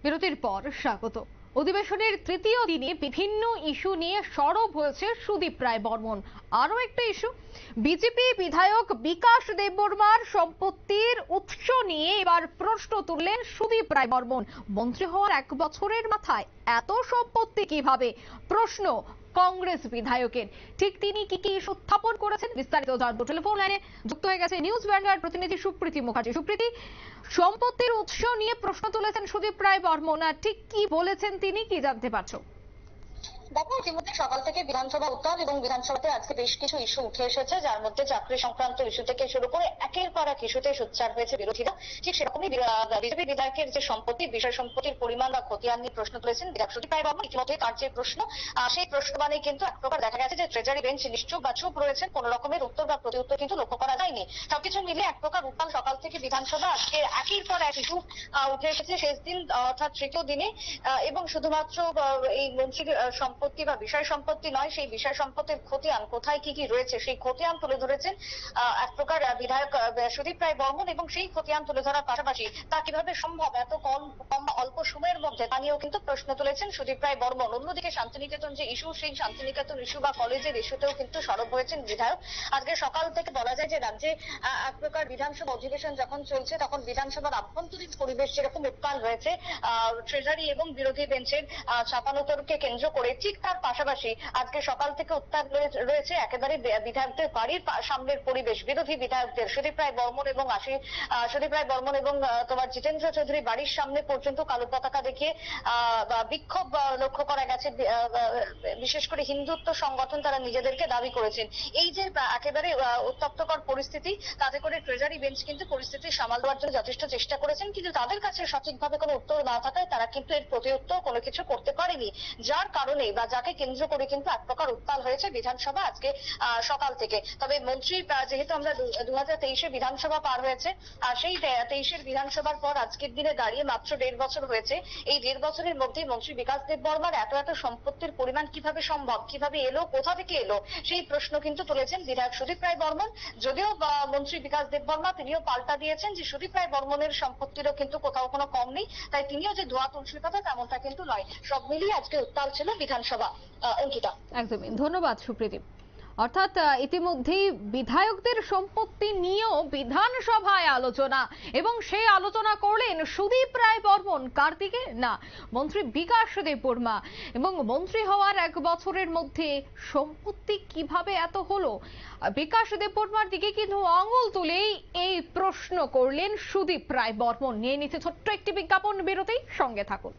বিরতির পর স্বাগত। অধিবেশনের তৃতীয় দিনে বিভিন্ন ইস্যু নিয়ে সরব হয়েছে সুদীপ রায় বর্মন। আরো একটা ইস্যু, বিজেপি বিধায়ক বিকাশ দেববর্মার সম্পত্তির উৎস নিয়ে এবার প্রশ্ন তুললেন সুদীপ রায় বর্মন। মন্ত্রী হওয়ার 1 বছরের মাথায় এত সম্পত্তি কিভাবে, প্রশ্ন কংগ্রেস বিধায়কের। ঠিক তিনি কি কি ইস্যু উত্থাপন করেছেন বিস্তারিত জানবো। টেলিফোন লাইনে যুক্ত হয়ে গেছে নিউজ ভ্যানগার্ড প্রতিনিধি সুপ্রীতি মুখার্জি। সুপ্রীতি, সম্পত্তির উৎস নিয়ে প্রশ্ন তুলেছেন সুদীপ রায় বর্মন, ঠিক কি বলেছেন তিনি, কি জানতে পারছো? দেখো, ইতিমধ্যে সকাল থেকে বিধানসভা উত্তাল এবং বিধানসভাতে আজকে বেশ কিছু ইস্যু উঠে এসেছে, যার মধ্যে চাকরি সংক্রান্ত ইস্যু থেকে শুরু করে একের পর এক ইস্যুতে সোচ্চার হয়েছে বিরোধীরা। ঠিক সেরকমই বিজেপি বিধায়কের যে সম্পত্তি, বিষয় সম্পত্তির পরিমাণ বা খতিয়ান নিয়ে প্রশ্ন তুলেছেন বিধায়ক সুদীপ রায় বর্মন। ইতিমধ্যে তার যে প্রশ্ন, সেই প্রশ্ন মানে কিন্তু এক প্রকার দেখা গেছে যে ট্রেজারি বেঞ্চ নিশ্চুপ বা চুপ রয়েছেন, কোন রকমের উত্তর বা প্রতি উত্তর কিন্তু লক্ষ্য করা যায়নি। সবকিছু মিলে এক প্রকার উত্তাল সকাল থেকে বিধানসভা। আজকে একের পর এক ইস্যু উঠে এসেছে শেষ দিন অর্থাৎ তৃতীয় দিনে, এবং শুধুমাত্র এই মন্ত্রীর সম্পত্তি বা বিষয় সম্পত্তি নয়, সেই বিষয় সম্পত্তির খতিয়ান কোথায় কি কি রয়েছে সেই খতিয়ান তুলে ধরেছেন এক প্রকার বিধায়ক সুদীপ রায় বর্মন। এবং সেই খতিয়ান তুলে ধরার পাশাপাশি তা কিভাবে সম্ভব এত কম অল্প সময়ের মধ্যে, তা নিয়েও কিন্তু প্রশ্ন তুলেছেন সুদীপ রায় বর্মন। অন্যদিকে শান্তিনিকেতন যে ইস্যু, সেই শান্তিনিকেতন ইস্যু বা কলেজের ইস্যুতেও কিন্তু সরব হয়েছেন বিধায়ক। আজকে সকাল থেকে বলা যায় যে রাজ্যে এক প্রকার বিধানসভা অধিবেশন যখন চলছে, তখন বিধানসভার আভ্যন্তরীণ পরিবেশ যেরকম উত্তাল রয়েছে ট্রেজারি এবং বিরোধী বেঞ্চের চাপানোতরকে কেন্দ্র করে, ঠিক তার পাশাপাশি আজকে সকাল থেকে উত্তাল রয়েছে একেবারে বিধায়কদের বাড়ির সামনের পরিবেশ। বিরোধী বিধায়কদের সুদীপ রায় বর্মন এবং তোমার জিতেন্দ্র চৌধুরী বাড়ির সামনে পর্যন্ত কালো পতাকা দেখিয়ে বিক্ষোভ লক্ষ্য করা গেছে। বিশেষ করে হিন্দুত্ব সংগঠন তারা নিজেদেরকে দাবি করেছেন। এই যে একেবারে উত্তপ্তকর পরিস্থিতি, তাতে করে ট্রেজারি বেঞ্চ কিন্তু পরিস্থিতি সামাল দেওয়ার জন্য যথেষ্ট চেষ্টা করেছেন, কিন্তু তাদের কাছে সঠিকভাবে কোনো উত্তর না থাকায় তারা কিন্তু এর প্রতি উত্তর কোনো কিছু করতে পারেনি, যার কারণে বা যাকে কেন্দ্র করে কিন্তু এক প্রকার উত্তাল হয়েছে বিধানসভা আজকে সকাল থেকে। তবে মন্ত্রী, যেহেতু আমরা 2023 বিধানসভা পার হয়েছে, আর সেই 23 বিধানসভার পর আজকের দিনে দাঁড়িয়ে মাত্র 1.5 বছর হয়েছে। এই 1.5 বছরের মধ্যে মন্ত্রী বিকাশ দেববর্মার এত সম্পত্তির পরিমাণ কিভাবে সম্ভব, কিভাবে এলো, কোথা থেকে এলো, সেই প্রশ্ন কিন্তু তুলেছেন বিধায়ক সুদীপ রায় বর্মন। যদিও মন্ত্রী বিকাশ দেববর্মা তিনিও পাল্টা দিয়েছেন যে সুদীপ রায় বর্মনের সম্পত্তিরও কিন্তু কোথাও কোনো কম নেই, তাই তিনিও যে ধোয়া তুলসীর কথা তেমনটা কিন্তু নয়। সব মিলিয়ে আজকে উত্তাল ছিল বিধানসভা। অঙ্কিতা। একদমই ধন্যবাদ সুপ্রীতি। অর্থাৎ ইতিমধ্যেই বিধায়কদের সম্পত্তি নিয়েও বিধানসভায় আলোচনা, এবং সেই আলোচনা করলেন সুদীপ রায় বর্মন। কার দিকে? না, মন্ত্রী বিকাশ দেববর্মা। এবং মন্ত্রী হওয়ার 1 বছরের মধ্যে সম্পত্তি কিভাবে এত হলো, বিকাশ দেববর্মার দিকে কিন্তু আঙুল তুলেই এই প্রশ্ন করলেন সুদীপ রায় বর্মন। নিয়ে নিচ্ছে ছোট্ট একটি বিজ্ঞাপন বিরতি, সঙ্গে থাকুন।